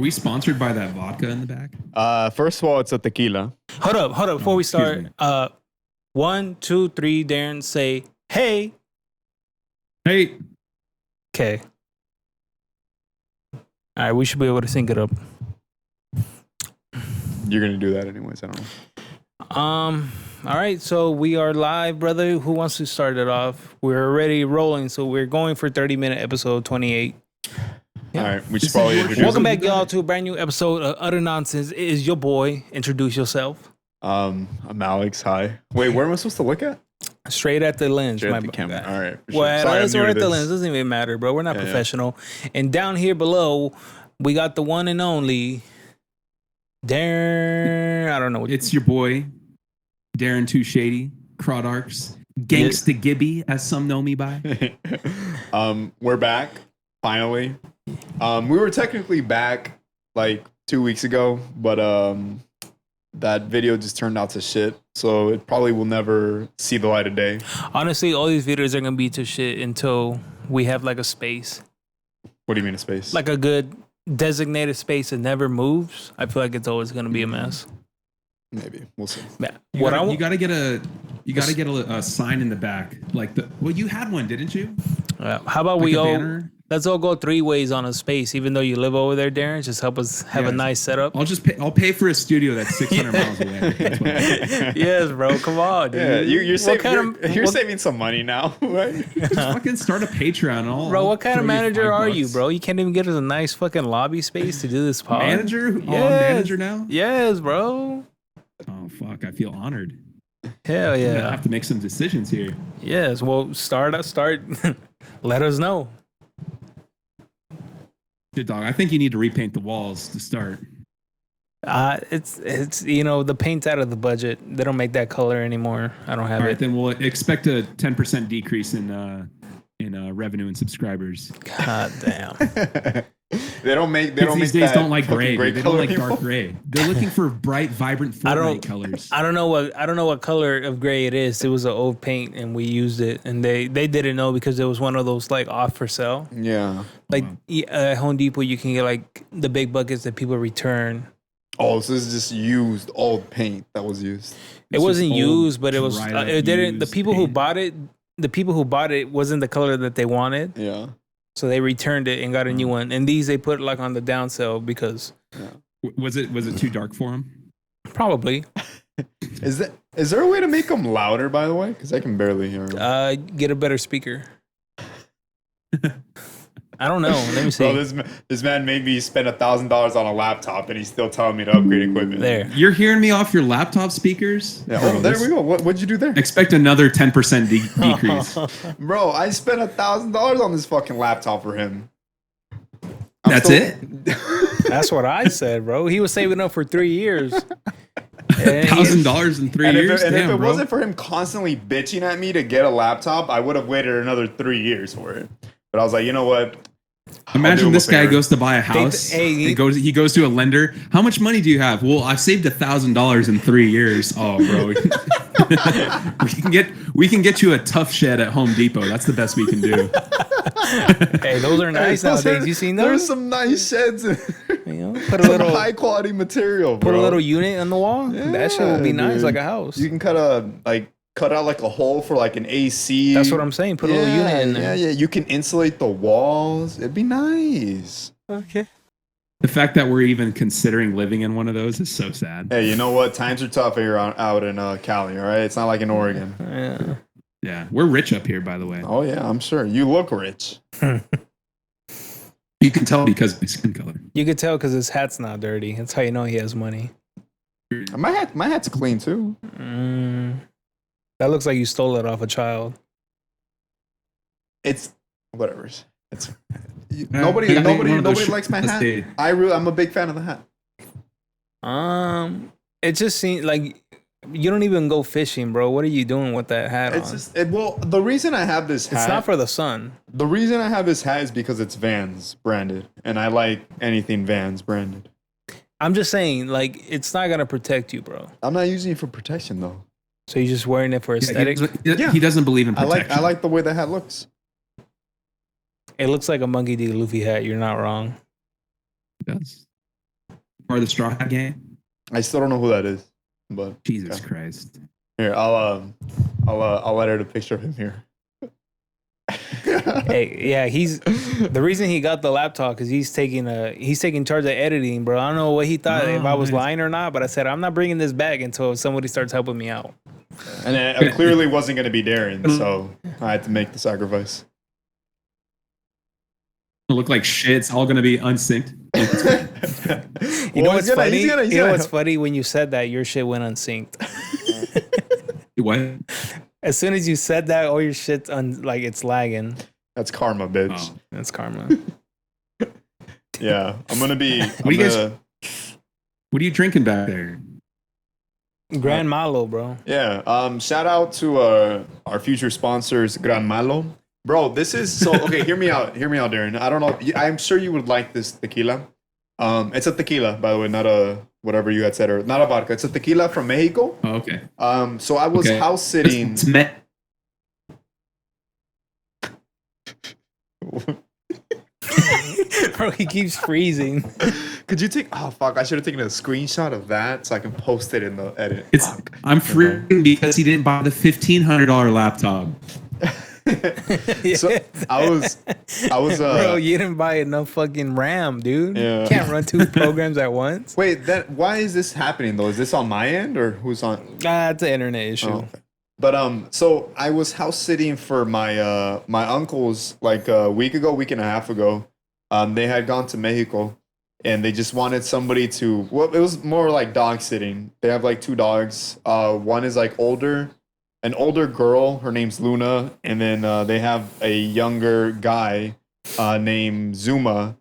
we sponsored by that vodka in the back? First of all, it's a tequila. Hold up. Before we excuse start, 1, 2, 3, Darren, say, hey. Hey. Okay. All right, we should be able to sync it up. You're gonna do that anyways. I don't know. All right, so we are live, brother. Who wants to start it off? We're already rolling, so we're going for 30-minute episode 28. Yeah. All right, we should probably introduce. Welcome back, y'all, to a brand new episode of Udder Nonsense. It is your boy. Introduce yourself. I'm Alex. Hi. Wait, where am I supposed to look at? Straight at the lens. Straight at the camera. All right. Sure. Well, let's start at the lens. Doesn't even matter, bro. We're not professional. Yeah. And down here below, we got the one and only Darren. I don't know. It's your boy, Darren Too Shady, Crawdarks, Gangsta Gibby, as some know me by. We're back finally. We were technically back like 2 weeks ago, but that video just turned out to shit, so it probably will never see the light of day. Honestly, all these videos are gonna be to shit until we have like a space. What do you mean a space? Like a good designated space that never moves. I feel like it's always gonna be a mess. Maybe we'll see. You gotta get a sign in the back, like you had one, didn't you? How about like let's all go 3 ways on a space, even though you live over there, Darren. Just help us have a nice setup. I'll pay for a studio that's 600 miles away. Yes, bro. Come on, dude. Yeah, you're saving some money now, right? Just fucking start a Patreon. Bro, what kind of manager are you, bro? You can't even get us a nice fucking lobby space to do this pod. Manager? Yes. Oh, I'm manager now? Yes, bro. Oh, fuck. I feel honored. Hell yeah. I have to make some decisions here. Yes. Well, start. Let us know. Good dog. I think you need to repaint the walls to start. It's the paint's out of the budget. They don't make that color anymore. I don't have it. All right, then we'll expect a 10% decrease in revenue and subscribers. God damn. They don't make these days don't like gray. They don't like people. Dark gray. They're looking for bright, vibrant Fortnite colors. I don't know what color of gray it is. It was an old paint and we used it, and they didn't know because it was one of those like off for sale. Yeah. Like at Home Depot, you can get like the big buckets that people return. Oh, so this is just used old paint that was used. It wasn't used, but it was. It didn't. The people who bought it wasn't the color that they wanted. Yeah. So they returned it and got a new one. And these they put like on the down sale because. Yeah. Was it too dark for them? Probably. Is there a way to make them louder? By the way, because I can barely hear them. Get a better speaker. I don't know. Let me see. Bro, this man made me spend $1,000 on a laptop, and he's still telling me to upgrade equipment. There, you're hearing me off your laptop speakers. Yeah. Bro, there we go. What'd you do there? Expect another 10% decrease. Bro, I spent $1,000 on this fucking laptop for him. That's it. That's what I said, bro. He was saving up for 3 years. $1,000 in 3 years. If it wasn't for him constantly bitching at me to get a laptop, I would have waited another 3 years for it. But I was like, you know what? Imagine this guy goes to buy a house. He goes to a lender. How much money do you have? Well, I've saved $1,000 in 3 years. Oh, bro, we can get you a tough shed at Home Depot. That's the best we can do. Hey, those are nice nowadays. You seen those? There's some nice sheds. Put a little high quality material. Bro. Put a little unit on the wall. Yeah, that shit would be nice, like a house. You can cut out like a hole for like an AC. That's what I'm saying. Put a little unit in there. Yeah. You can insulate the walls. It'd be nice. Okay. The fact that we're even considering living in one of those is so sad. Hey, you know what? Times are tough here out in Cali, all right? It's not like in Oregon. Yeah. Yeah. We're rich up here, by the way. Oh, yeah. I'm sure. You look rich. You can tell because of my skin color. You can tell because his hat's not dirty. That's how you know he has money. My hat's clean, too. That looks like you stole it off a child. It's whatever. It's nobody likes my hat. I'm a big fan of the hat. It just seems like you don't even go fishing, bro. What are you doing with that hat on? The reason I have this hat. It's not for the sun. The reason I have this hat is because it's Vans branded, and I like anything Vans branded. I'm just saying, like, it's not gonna protect you, bro. I'm not using it for protection though. So you're just wearing it for aesthetic? He doesn't believe in protection. I like the way the hat looks. It looks like a Monkey D. Luffy hat. You're not wrong. It does. Part of the Straw Hat Gang? I still don't know who that is, but Jesus Christ. Here, I'll edit a picture of him here. Hey, yeah, the reason he got the laptop because he's taking charge of editing, bro. I don't know what he thought if I was lying or not, but I said I'm not bringing this back until somebody starts helping me out. And it clearly wasn't going to be Darren, so I had to make the sacrifice. It'll look like shit. It's all going to be unsynced. You know what's funny? You know what's funny? When you said that, your shit went unsynced. What? As soon as you said that, all your shit's like it's lagging. That's karma, bitch. Oh, that's karma. Yeah, I'm gonna be. What are you drinking back there? Gran Malo, bro. Yeah. Shout out to our future sponsors, Gran Malo. Bro, this is so okay. Hear me out, Darren. I don't know. I'm sure you would like this tequila. It's a tequila, by the way, not a whatever you had said, or not a vodka. It's a tequila from Mexico. Oh, okay. So I was house sitting. Bro, he keeps freezing. Could you take? Oh fuck! I should have taken a screenshot of that so I can post it in the edit. I'm freezing because he didn't buy the $1,500 laptop. So I was bro, you didn't buy enough fucking RAM, dude. Yeah. You can't run 2 programs at once. Wait, why is this happening though? Is this on my end or who's on? It's an internet issue. Oh, okay. But so I was house sitting for my my uncles like a week and a half ago. They had gone to Mexico and they just wanted somebody to. Well, it was more like dog sitting. They have like 2 dogs. One is like an older girl, her name's Luna, and then they have a younger guy named Zuma.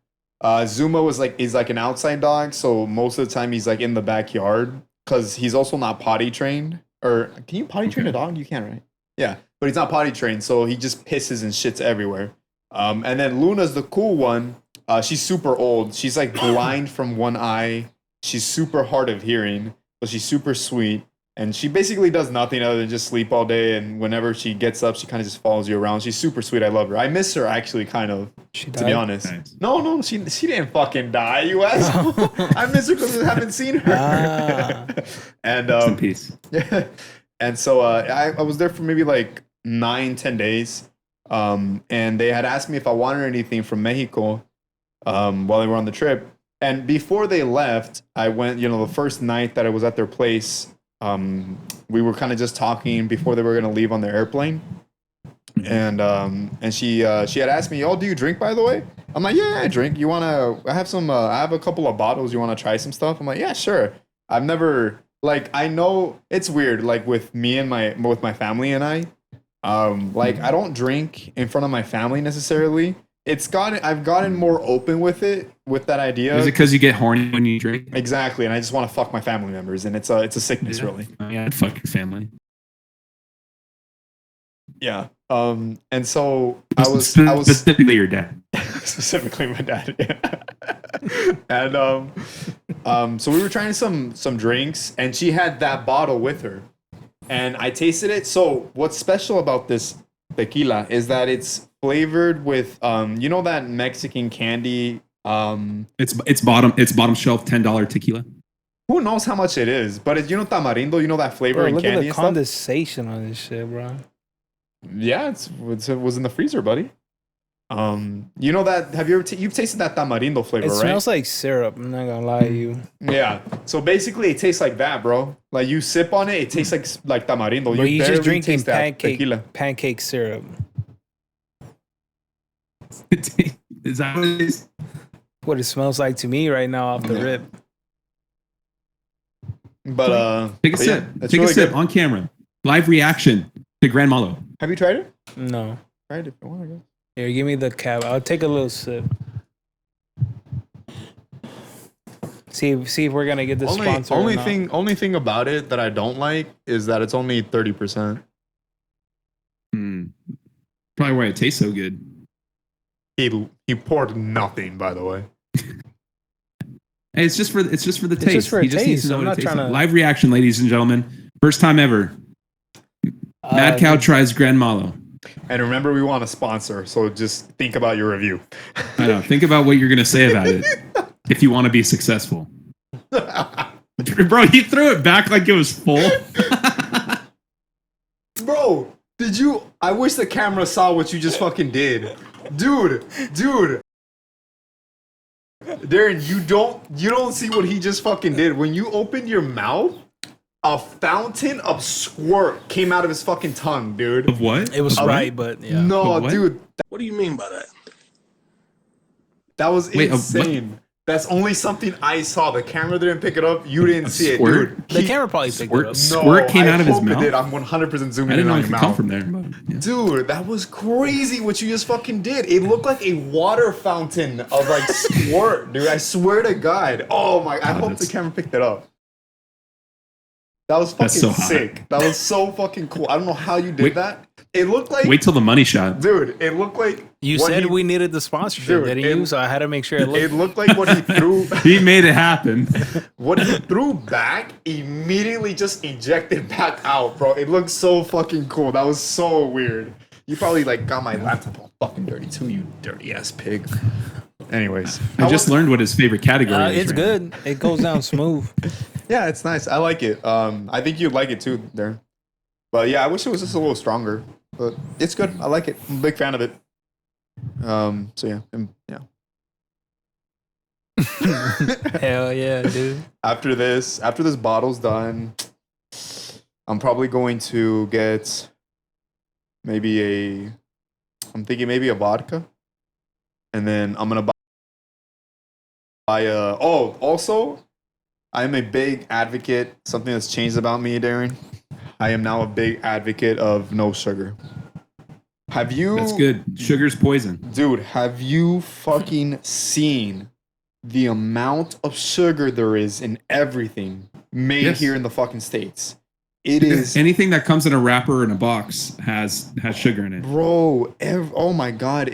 Zuma is like an outside dog, so most of the time he's like in the backyard because he's also not potty trained. Or can you potty train a dog? You can, right? Yeah, but he's not potty trained, so he just pisses and shits everywhere. And then Luna's the cool one. She's super old. She's like blind from one eye. She's super hard of hearing, but she's super sweet. And she basically does nothing other than just sleep all day. And whenever she gets up, she kind of just follows you around. She's super sweet. I love her. I miss her actually, kind of. To be honest. Nice. No, she didn't fucking die. You asshole. I miss her because I haven't seen her. And in peace. Yeah. And so I was there for maybe like 9-10 days. And they had asked me if I wanted anything from Mexico while they were on the trip. And before they left, I went. The first night that I was at their place. We were kind of just talking before they were going to leave on their airplane. And she had asked me, "Oh, do you drink, by the way?" I'm like, "Yeah, I drink. I have a couple of bottles. You want to try some stuff?" I'm like, "Yeah, sure." I've never, I know it's weird, with me and with my family and I don't drink in front of my family necessarily. I've gotten more open with it, with that idea. Is it because you get horny when you drink? Exactly, and I just want to fuck my family members, and it's a sickness, really. Yeah, I'd fuck your family. Yeah. And so I was specifically your dad. Specifically my dad. Yeah. And so we were trying some drinks, and she had that bottle with her, and I tasted it. So what's special about this tequila is that it's flavored with that Mexican candy. It's bottom shelf $10 tequila. Who knows how much it is? But tamarindo, that flavor and look candy. Look at the condensation on this shit, bro. Yeah, it was in the freezer, buddy. Have you've tasted that tamarindo flavor, right? It smells like syrup. I'm not gonna lie to you. Yeah. So basically, it tastes like that, bro. Like you sip on it, it tastes like tamarindo. But you're just drinking pancake syrup. Is that what it is? What it smells like to me right now off the rip. But take a sip. Take a sip on camera. Live reaction to Gran Malo. Have you tried it? No. Tried it if you want, I guess. Here, give me the cap. I'll take a little sip. See if we're gonna get the sponsor. Only thing about it that I don't like is that it's only 30%. Probably why it tastes so good. He poured nothing, by the way. Hey, it's just for the taste. Just for he just needs to know I'm what it tastes not like. Live reaction, ladies and gentlemen. First time ever. Mad Cow tries Gran Malo. And remember, we want a sponsor, so just think about your review. I know. Think about what you're going to say about it if you want to be successful. Bro, he threw it back like it was full. Bro, did you? I wish the camera saw what you just fucking did. Dude. Darren, you don't see what he just fucking did. When you opened your mouth, a fountain of squirt came out of his fucking tongue, dude. Of what? It was Sprite, but yeah. No, dude. What do you mean by that? That was insane. That's only something I saw. The camera didn't pick it up. You didn't see it, dude. The camera probably picked it up. Squirt came out of his mouth. I'm 100% zooming I didn't in know on it your could mouth. come from there. But, yeah. Dude, that was crazy what you just fucking did. It looked like a water fountain of like squirt, dude. I swear to God. Oh my! I hope the camera picked it up. That was fucking sick. That was so fucking cool. I don't know how you did that. It looked like. Wait till the money shot, dude. It looked like. You said we needed the sponsorship, didn't you? So I had to make sure it looked like what he threw. He made it happen. What he threw back immediately just ejected back out, bro. It looked so fucking cool. That was so weird. You probably like got my laptop all fucking dirty too, you dirty ass pig. Anyways, I just learned what his favorite category is. It's good. It goes down smooth. Yeah, it's nice. I like it. I think you'd like it too, Darren. But yeah, I wish it was just a little stronger. But it's good. I like it. I'm a big fan of it. So yeah. Hell yeah, dude. After this bottle's done, I'm probably going to get I'm thinking maybe a vodka. And then I'm gonna buy also, I am a big advocate, something that's changed about me, Darren. I am now a big advocate of no sugar. Have you? That's good. Sugar's poison. Dude, have you fucking seen the amount of sugar there is in everything made here in the fucking States? It is anything that comes in a wrapper or in a box has sugar in it. Bro, oh my God.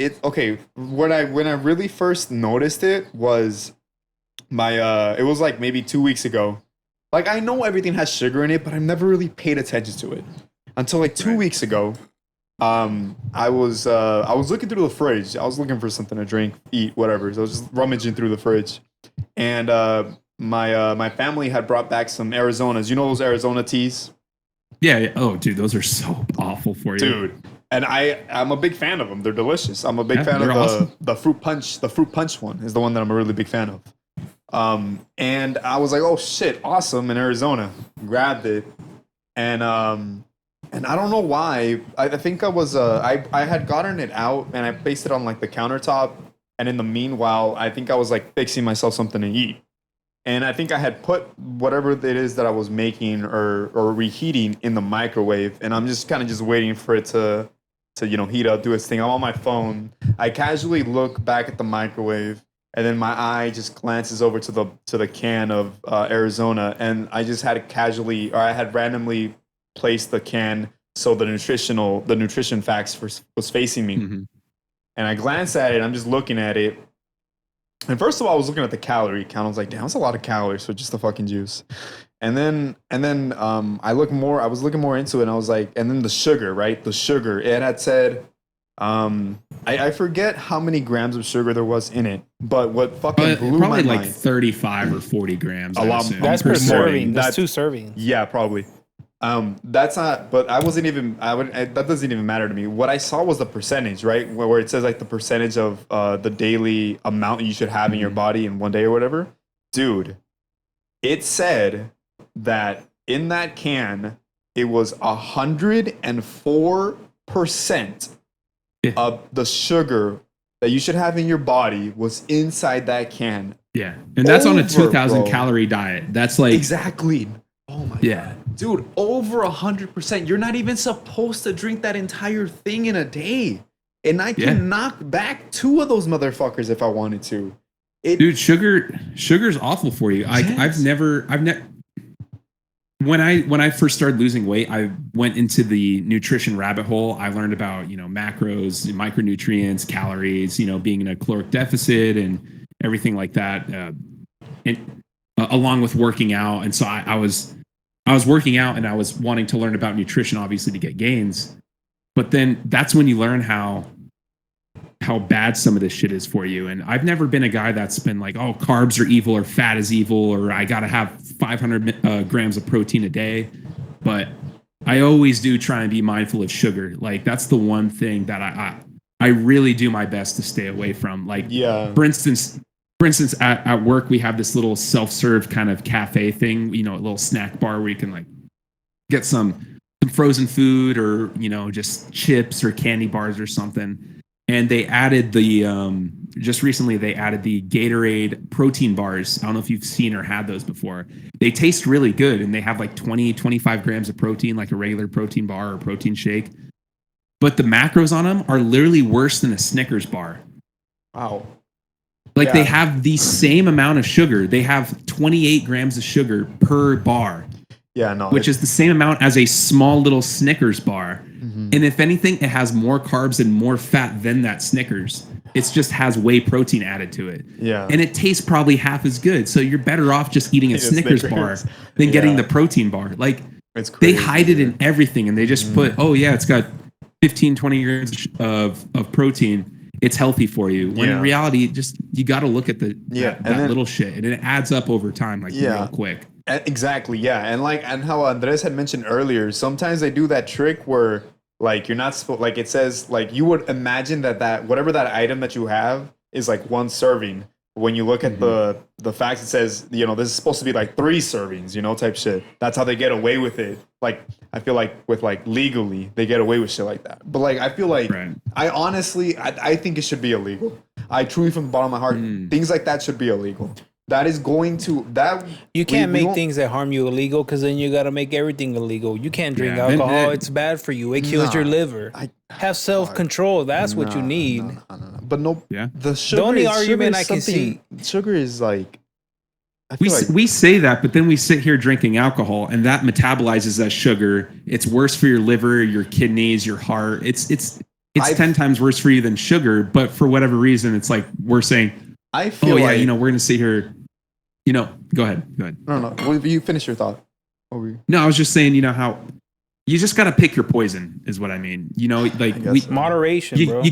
When I really first noticed it was it was like maybe 2 weeks ago. Like I know everything has sugar in it, but I've never really paid attention to it until like 2 weeks ago. I was looking through the fridge. I was looking for something to drink, eat, whatever. So I was just rummaging through the fridge, and my family had brought back some Arizonas. You know those Arizona teas? Yeah. Oh, dude, those are so awful for you, dude. And I'm a big fan of them. They're delicious. I'm a big fan of the fruit punch. The fruit punch one is the one that I'm a really big fan of. And I was like, oh shit, awesome, in Arizona. Grabbed it, and I don't know why. I think I was I had gotten it out and I placed it on like the countertop, and in the meanwhile, I think I was like fixing myself something to eat. And I think I had put whatever it is that I was making or reheating in the microwave, and I'm just kind of just waiting for it to heat up, do its thing. I'm on my phone. I casually look back at the microwave, and then my eye just glances over to the can of Arizona, and I just had I had randomly placed the can so the nutrition facts was facing me. Mm-hmm. And I glanced at it, and I'm just looking at it. And first of all, I was looking at the calorie count. I was like, damn, that's a lot of calories for just the fucking juice. And then I was looking more into it, and I was like, and then the sugar, right? The sugar. It had said, I forget how many grams of sugar there was in it, but what fucking blew my mind. Probably like 35 or 40 grams. A lot. That's per serving. That's 2 servings. Yeah, probably. That's not, but that doesn't even matter to me. What I saw was the percentage, right? Where it says like the percentage of the daily amount you should have in your body in one day or whatever. Dude, it said that in that can, it was 104% of the sugar that you should have in your body was inside that can. Yeah. And that's on a 2,000 calorie diet. That's like. Exactly. Oh my God. Dude, over 100%. You're not even supposed to drink that entire thing in a day. And I can knock back 2 of those motherfuckers if I wanted to. Dude, sugar's awful for you. I've never when I first started losing weight, I went into the nutrition rabbit hole. I learned about, macros, micronutrients, calories, being in a caloric deficit and everything like that. And along with working out. And so I was working out and I was wanting to learn about nutrition, obviously, to get gains. But then that's when you learn how how bad some of this shit is for you. And I've never been a guy that's been like, oh, carbs are evil or fat is evil or I got to have 500 grams of protein a day. But I always do try and be mindful of sugar. Like that's the one thing that I really do my best to stay away from. Like, for instance, at work, we have this little self-serve kind of cafe thing, you know, a little snack bar where you can like get some frozen food or, you know, just chips or candy bars or something. And they added just recently, they added the Gatorade protein bars. I don't know if you've seen or had those before. They taste really good and they have like 25 grams of protein, like a regular protein bar or protein shake. But the macros on them are literally worse than a Snickers bar. Wow. Like they have the same amount of sugar. They have 28 grams of sugar per bar. Yeah, no. Which is the same amount as a small little Snickers bar. Mm-hmm. And if anything, it has more carbs and more fat than that Snickers. It just has whey protein added to it. Yeah. And it tastes probably half as good. So you're better off just eating a Snickers bar than getting the protein bar. Like it's crazy, they hide it in everything and they just put, oh yeah, it's got 15, 20 grams of protein. It's healthy for you. When in reality, just you got to look at that little shit and it adds up over time, like real quick. Exactly, yeah. And how Andres had mentioned earlier, sometimes they do that trick where like you're not supposed, like it says, like you would imagine that whatever that item that you have is like one serving. When you look at the facts, it says, you know, this is supposed to be like 3 servings, you know, type shit. That's how they get away with it. Like, I feel like with like legally, they get away with shit like that. But like, I feel like, I honestly, I think it should be illegal. I truly, from the bottom of my heart, things like that should be illegal. That is going to you can't make things that harm you illegal because then you got to make everything illegal. You can't drink alcohol; it's bad for you. It kills your liver. Have self-control. That's what you need. No. But the sugar. The only argument I can see, sugar is like. We say that, but then we sit here drinking alcohol, and that metabolizes as sugar. It's worse for your liver, your kidneys, your heart. It's 10 times worse for you than sugar. But for whatever reason, it's like we're saying. I feel like, you know, we're going to sit here, you know, go ahead. No. Well, you finish your thought. No, I was just saying, you know, how you just got to pick your poison is what I mean. You know, like moderation, bro.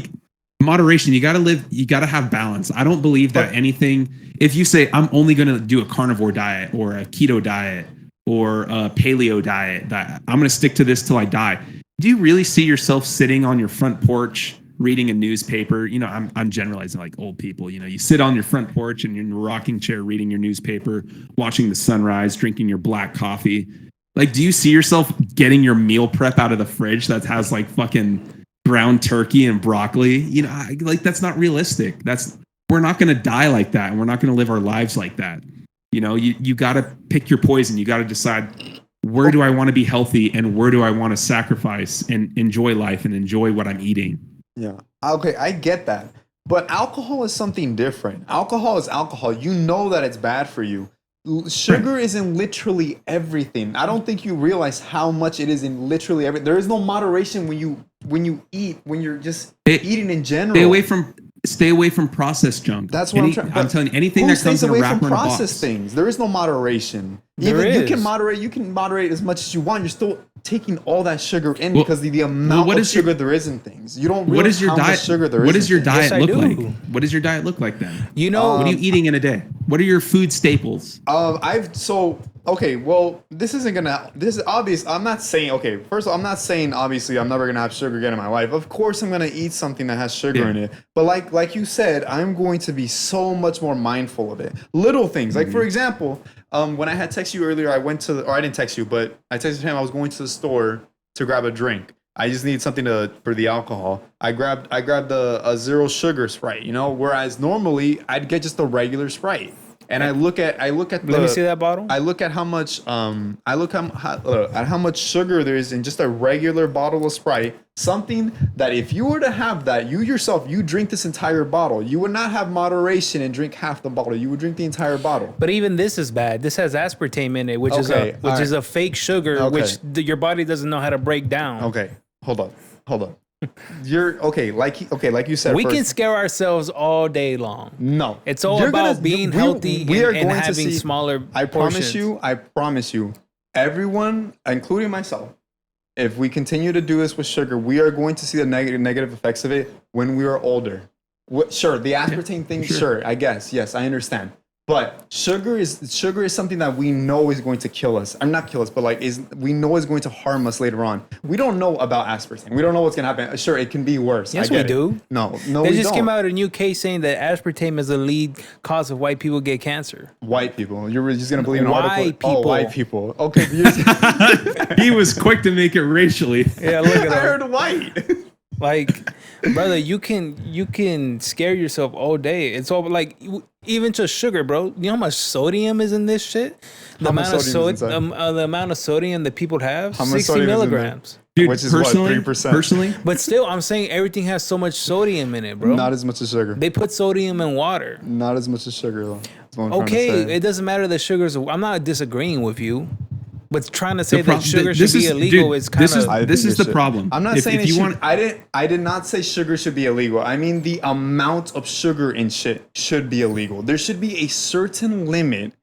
Moderation. You got to live. You got to have balance. I don't believe that anything, if you say, I'm only going to do a carnivore diet or a keto diet or a paleo diet, that I'm going to stick to this till I die. Do you really see yourself sitting on your front porch reading a newspaper? You know, I'm generalizing like old people. You know, you sit on your front porch and you're in a rocking chair reading your newspaper, watching the sunrise, drinking your black coffee. Like, do you see yourself getting your meal prep out of the fridge that has like fucking ground turkey and broccoli? You know, like that's not realistic. We're not going to die like that, and we're not going to live our lives like that. You know, you got to pick your poison. You got to decide, where do I want to be healthy and where do I want to sacrifice and enjoy life and enjoy what I'm eating? Yeah. Okay, I get that. But alcohol is something different. Alcohol is alcohol. You know that it's bad for you. Sugar is in literally everything. I don't think you realize how much it is in literally everything. There is no moderation when you eat, when you're just eating in general. Stay away from processed junk. That's what I'm telling you. Anything that comes in a wrapper and a box. Processed things. There is no moderation. You can moderate as much as you want. You're still taking all that sugar in because the amount of sugar there is in things. You don't realize how much sugar there is. What does your diet look like? What does your diet look like then? You know, what are you eating in a day? What are your food staples? Okay, well, this is obvious. I'm not saying, first of all, I'm not saying obviously I'm never gonna have sugar again in my life. Of course I'm gonna eat something that has sugar in it. But like you said, I'm going to be so much more mindful of it. Little things. Like for example, when I had texted you earlier, I didn't text you, but I texted him, I was going to the store to grab a drink. I just need something for the alcohol. I grabbed a 0 sugar Sprite, you know, whereas normally I'd get just a regular Sprite. And I look at Let me see that bottle. I look at how much at how much sugar there is in just a regular bottle of Sprite. Something that if you were to have that, you drink this entire bottle. You would not have moderation and drink half the bottle. You would drink the entire bottle. But even this is bad. This has aspartame in it, which is a fake sugar, which your body doesn't know how to break down. Okay, hold on. You're like you said. We can scare ourselves all day long. No, it's all about being healthy and having smaller portions. I promise you, everyone, including myself, if we continue to do this with sugar, we are going to see the negative effects of it when we are older. Sure, the aspartame thing. Sure, I guess. Yes, I understand. But sugar is something that we know is going to kill us. I'm not kill us, but like we know is going to harm us later on. We don't know about aspartame. We don't know what's gonna happen. Sure, it can be worse. Yes, we do. No, they just came out a new case saying that aspartame is the lead cause of white people get cancer. White people. You're just gonna believe an white article? people. Oh, white people. Okay. He was quick to make it racially. Yeah, look at I him. heard white. Like, brother, you can scare yourself all day. It's all like even just sugar, bro. You know how much sodium is in this shit? The amount of sodium that people have, 60 milligrams. Dude, which is personally, what, 3%? Personally, but still, I'm saying everything has so much sodium in it, bro. Not as much as sugar. They put sodium in water. Not as much as sugar, though. That's what I'm Okay, trying to say. it doesn't matter that sugar's. I'm not disagreeing with you, but trying to say that sugar should be illegal is kind of. This is the problem. I'm not saying I did not say sugar should be illegal. I mean the amount of sugar in shit should be illegal. There should be a certain limit.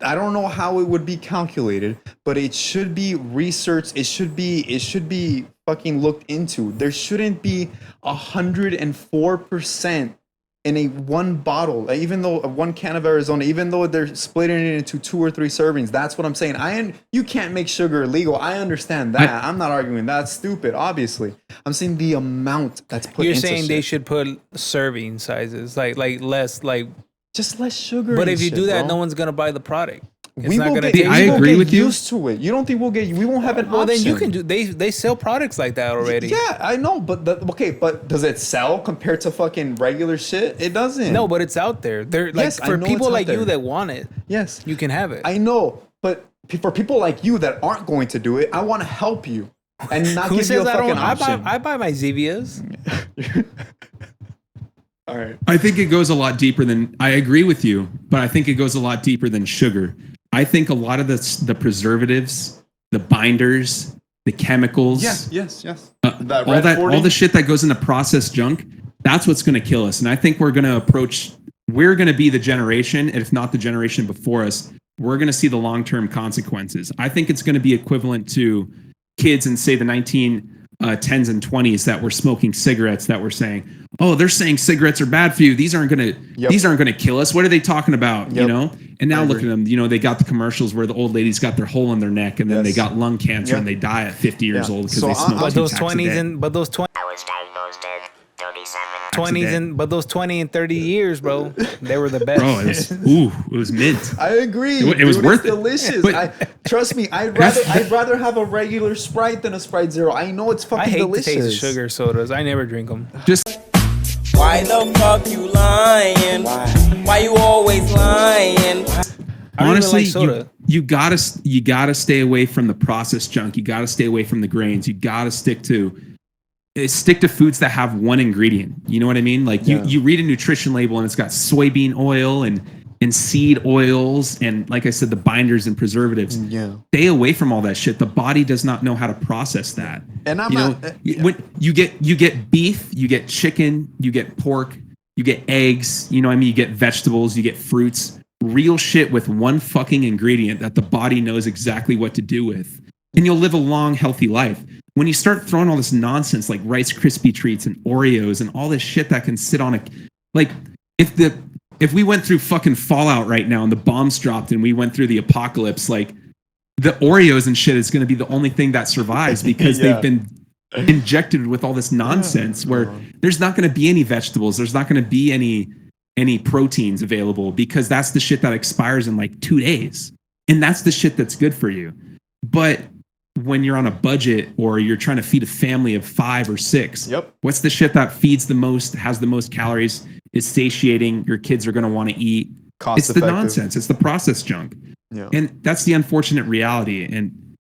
I don't know how it would be calculated, but it should be researched. It should be fucking looked into. There shouldn't be 104% in a one bottle, like, even though one can of Arizona, even though they're splitting it into 2 or 3 servings. That's what I'm saying. You can't make sugar illegal. I understand that. I'm not arguing that's stupid. Obviously, I'm saying the amount that's put. You're into saying shit. they should put serving sizes, like less, like just less sugar. But if you shit, do that, bro. no one's gonna buy the product. It's We not will gonna. get, I agree with you. Used to it. You don't think we won't have an Well, option? then you can do. They sell products like that already. Yeah, I know, but but does it sell compared to fucking regular shit? It doesn't. No, but it's out there. They're like Yes, I for know people it's out like you there. that want it. Yes, You can have it. I know, but for people like you that aren't going to do it, I want to help you and not Who give you a says I fucking don't? option. I buy my Zevias. All right. I think it goes a lot deeper than. I agree with you, but I think it goes a lot deeper than sugar. I think a lot of the preservatives, the binders, the chemicals, Yes. all the shit that goes into processed junk, that's what's going to kill us. And I think we're going to be the generation, if not the generation before us, we're going to see the long-term consequences. I think it's going to be equivalent to kids in, say, the 1910s and 20s that were smoking cigarettes that were saying, oh, they're saying cigarettes are bad for you. These aren't going to kill us. What are they talking about? Yep. You know? And now look at them, they got the commercials where the old ladies got their hole in their neck and then they got lung cancer and they die at 50 years old because they smoked. But those 20s I was diagnosed at 37. But those 20 and 30 years, bro, they were the best. Bro, it was mint. I agree. It was worth it. Delicious. Trust me, I'd rather have a regular Sprite than a Sprite Zero. I know it's fucking I hate delicious. the taste of sugar sodas. I never drink them. Why the fuck you lying? Why you always lying? Honestly, like soda. you gotta stay away from the processed junk. You gotta stay away from the grains. You gotta stick to foods that have one ingredient. You know what I mean? Like you read a nutrition label and it's got soybean oil and seed oils and, like I said, the binders and preservatives. Yeah. Stay away from all that shit. The body does not know how to process that. And when you get beef, you get chicken, you get pork, you get eggs. You know what I mean? You get vegetables, you get fruits. Real shit with one fucking ingredient that the body knows exactly what to do with. And you'll live a long, healthy life. When you start throwing all this nonsense like Rice Krispie treats and Oreos and all this shit that can sit on if we went through fucking Fallout right now and the bombs dropped and we went through the apocalypse, like the Oreos and shit is going to be the only thing that survives because they've been injected with all this nonsense where there's not going to be any vegetables. There's not going to be any proteins available because that's the shit that expires in like 2 days. And that's the shit that's good for you. But when you're on a budget or you're trying to feed a family of 5 or 6, what's the shit that feeds the most, has the most calories, is satiating, your kids are going to want to eat? It's the nonsense. It's the processed junk. Yeah. And that's the unfortunate reality. And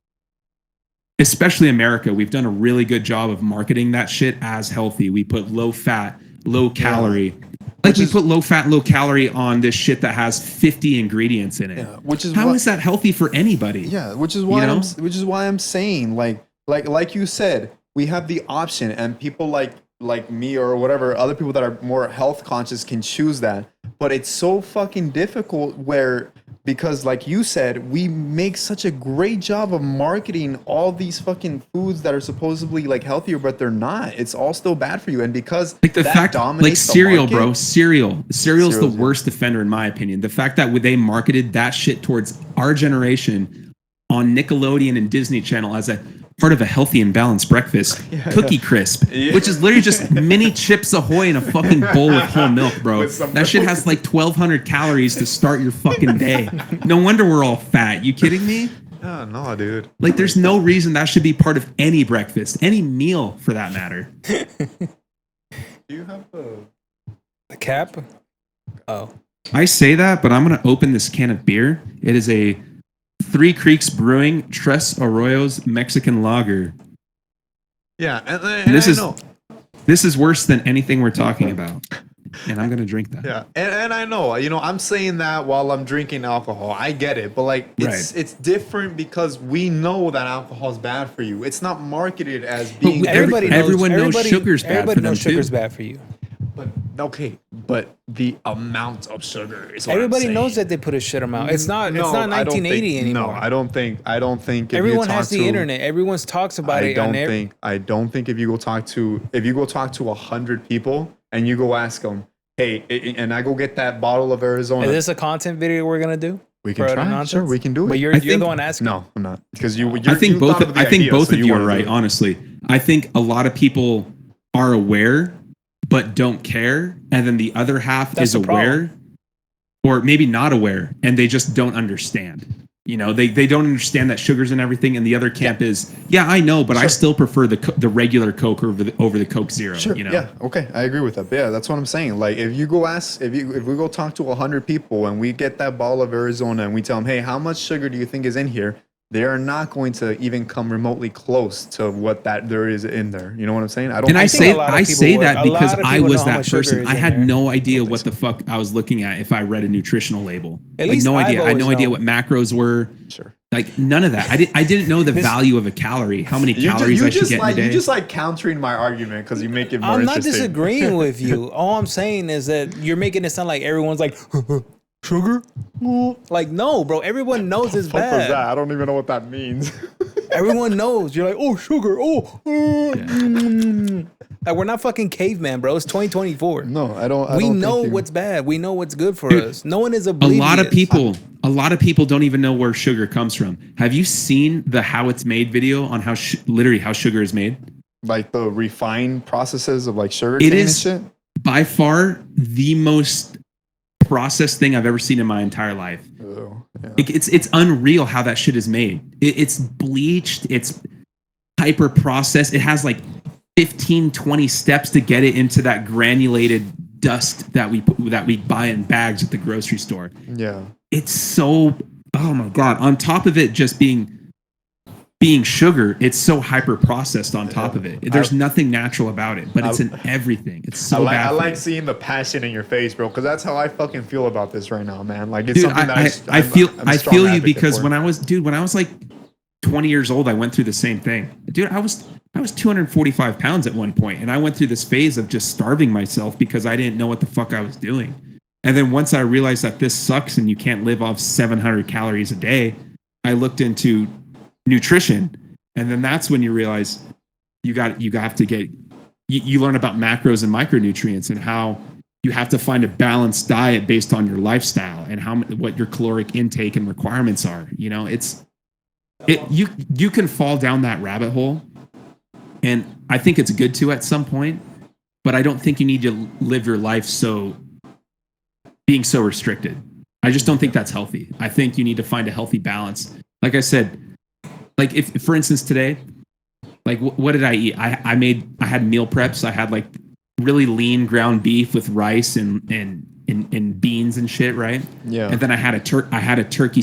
especially America, we've done a really good job of marketing that shit as healthy. We put low fat, low calorie. We put low fat, low calorie on this shit that has 50 ingredients in it. Yeah, how is that healthy for anybody? Yeah, which is why I'm saying like you said, we have the option, and people like me or whatever, other people that are more health conscious can choose that. But it's so fucking difficult where because like you said, we make such a great job of marketing all these fucking foods that are supposedly like healthier, but they're not. It's all still bad for you. And because like the that fact, like cereal, the market, bro, cereal's the worst offender in my opinion. The fact that they marketed that shit towards our generation on Nickelodeon and Disney Channel as a part of a healthy and balanced breakfast, Cookie Crisp, which is literally just mini Chips Ahoy in a fucking bowl with whole milk, bro. That shit has like 1,200 calories to start your fucking day. No wonder we're all fat. You kidding me? Oh, no, dude. Like, there's no reason that should be part of any breakfast, any meal for that matter. Do you have a cap? Oh. I say that, but I'm going to open this can of beer. It is a Three Creeks Brewing Tres Arroyos Mexican Lager. Yeah, and this is worse than anything we're talking about, and I'm gonna drink that. Yeah, and I know, I'm saying that while I'm drinking alcohol. I get it, but like it's different because we know that alcohol is bad for you. It's not marketed as being. Everyone knows sugar's bad for them too. Sugar's bad for you. But okay, but the amount of sugar is what everybody knows that they put a shit amount. It's not 1980 anymore. No, I don't think everyone has the internet. Everyone talks about it. I don't think if you go talk to 100 people and you go ask them, hey, and I go get that bottle of Arizona. Is this a content video we're gonna do? We can try. Sure, we can do it. But you're the one asking. No, I'm not, because you. I think both of you are right. Honestly, I think a lot of people are aware but don't care, and then the other half is aware or maybe not aware, and they just don't understand. You know, they don't understand that sugar's in everything, and the other camp is, I know, but I still prefer the regular Coke over the Coke Zero. Sure. You know? Yeah. Okay. I agree with that. But yeah, that's what I'm saying. Like, if we go talk to 100 people and we get that bottle of Arizona and we tell them, hey, how much sugar do you think is in here? They are not going to even come remotely close to what that there is in there. You know what I'm saying? I say that because I was that person. I had no idea what the fuck I was looking at if I read a nutritional label. At least no idea. I had no idea what macros were. Sure. Like none of that. I didn't know the value of a calorie. How many calories I should get in a day. You just like countering my argument because you make it more interesting. I'm not interesting. disagreeing with you. All I'm saying is that you're making it sound like everyone's like sugar? Like, no, bro. Everyone knows it's bad. What was that? I don't even know what that means. Everyone knows. You're like, oh, sugar. Like, we're not fucking caveman, bro. It's 2024. No, I don't. We know what's bad. We know what's good for us. No one is oblivious. A lot of people don't even know where sugar comes from. Have you seen the how it's made video on how literally how sugar is made? Like the refined processes of like sugar. It is and shit? By far the most processed thing I've ever seen in my entire life. Oh, yeah. It's unreal how that shit is made. It's bleached. It's hyper processed. It has like 15, 20 steps to get it into that granulated dust that we buy in bags at the grocery store. Yeah. It's so, oh my God. On top of it just being sugar, it's so hyper processed on top of it. There's nothing natural about it, but it's in everything. It's so bad. I like seeing the passion in your face, bro, because that's how I fucking feel about this right now, man. Like, it's something that I feel you because when I was like 20 years old, I went through the same thing. Dude, I was 245 pounds at one point, and I went through this phase of just starving myself because I didn't know what the fuck I was doing. And then once I realized that this sucks and you can't live off 700 calories a day, I looked into nutrition, and then that's when you realize you have to get you learn about macros and micronutrients and how you have to find a balanced diet based on your lifestyle and what your caloric intake and requirements are. You know, you can fall down that rabbit hole, and I think it's good to at some point, but I don't think you need to live your life being so restricted. I just don't think that's healthy. I think you need to find a healthy balance. Like I said, like if for instance today, like what did I eat? I had meal preps. I had like really lean ground beef with rice and beans and shit, right? Yeah. And then I had a turkey